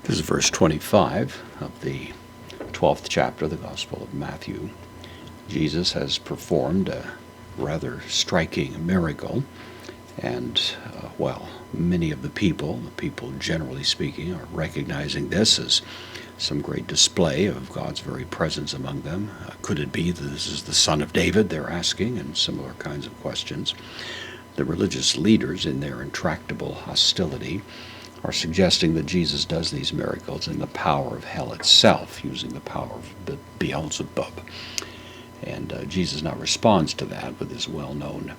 This is verse 25 of the 12th chapter of the Gospel of Matthew. Jesus has performed a rather striking miracle, and, many of the people generally speaking, are recognizing this as some great display of God's very presence among them. Could it be that this is the Son of David, they're asking, and similar kinds of questions. The religious leaders, in their intractable hostility, are suggesting that Jesus does these miracles in the power of hell itself, using the power of Beelzebub. And Jesus now responds to that with his well-known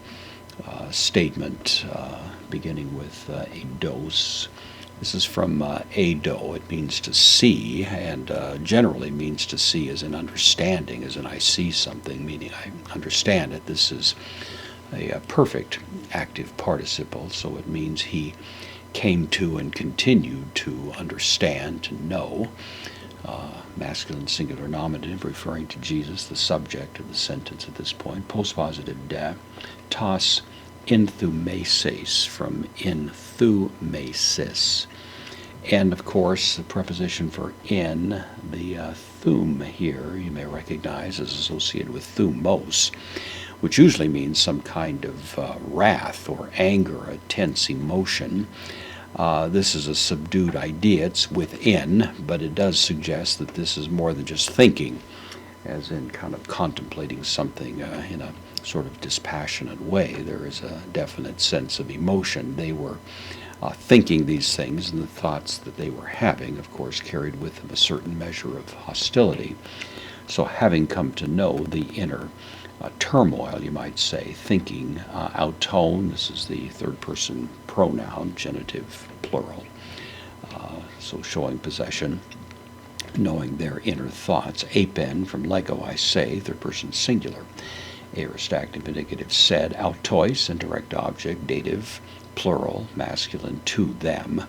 statement, beginning with eidos. This is from eido. It means to see, and generally means to see as in understanding, as in I see something, meaning I understand it. This is a perfect active participle, so it means he came to and continued to understand, to know. Masculine singular nominative referring to Jesus, the subject of the sentence at this point. Postpositive de, tas enthumesis, from enthumesis. And of course, the preposition for in, the thum here, you may recognize as associated with thumos, which usually means some kind of wrath or anger, a tense emotion. This is a subdued idea. It's within, but it does suggest that this is more than just thinking, as in kind of contemplating something in a sort of dispassionate way. There is a definite sense of emotion. They were thinking these things, and the thoughts that they were having, of course, carried with them a certain measure of hostility. So having come to know the inner turmoil, you might say, thinking, auton, this is the third person pronoun, genitive plural, so showing possession, knowing their inner thoughts. Apen, from lego, I say, third person singular. Aorist active indicative said. Autois, indirect object, dative, plural, masculine, to them.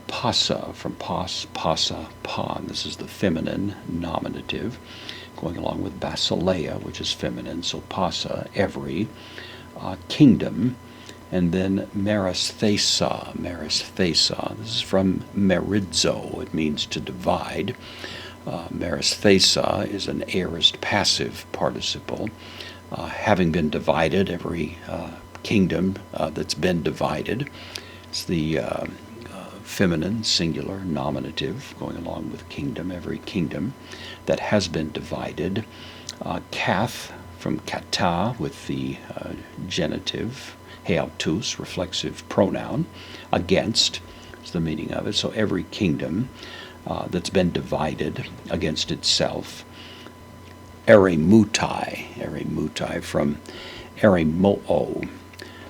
Passa, from pos, passa, pan, this is the feminine nominative, going along with basileia, which is feminine, so passa, every, kingdom, and then meristhesa, this is from meridzo, it means to divide. Meristhesa is an aorist passive participle. Having been divided, every kingdom that's been divided. It's the feminine singular nominative going along with kingdom, every kingdom that has been divided. Kath, from kata, with the genitive, heautus, reflexive pronoun, against is the meaning of it. So every kingdom that's been divided against itself. Eremutai, from eremoo.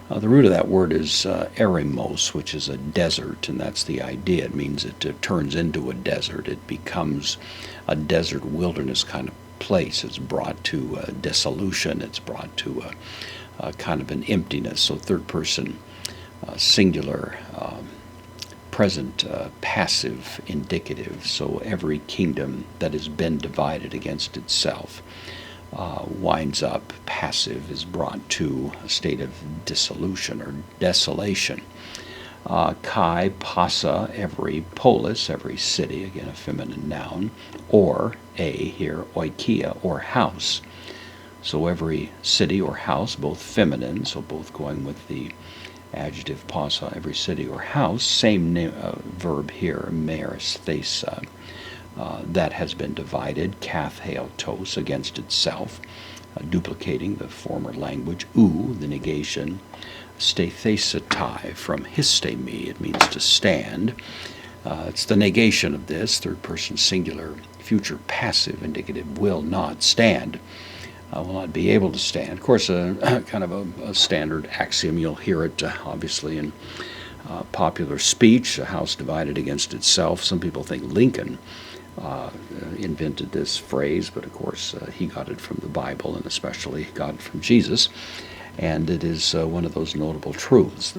The root of that word is eremos, which is a desert, and that's the idea. It means it turns into a desert. It becomes a desert wilderness kind of place. It's brought to dissolution. It's brought to a kind of an emptiness. So third person singular, present passive indicative. So every kingdom that has been divided against itself winds up passive, is brought to a state of dissolution or desolation. Kai, passa, every polis, every city, again a feminine noun, or here, oikia, or house. So every city or house, both feminine, so both going with the adjective passa, every city or house, same verb here, meristhesa, that has been divided, kath heautos, against itself, duplicating the former language. The negation, stethesetai, from histemi, it means to stand. It's the negation of this, third person singular, future passive indicative, will not stand, will not be able to stand. Of course, kind of a standard axiom. You'll hear it obviously in popular speech, a house divided against itself. Some people think Lincoln invented this phrase, but of course he got it from the Bible, and especially got it from Jesus, and it is one of those notable truths.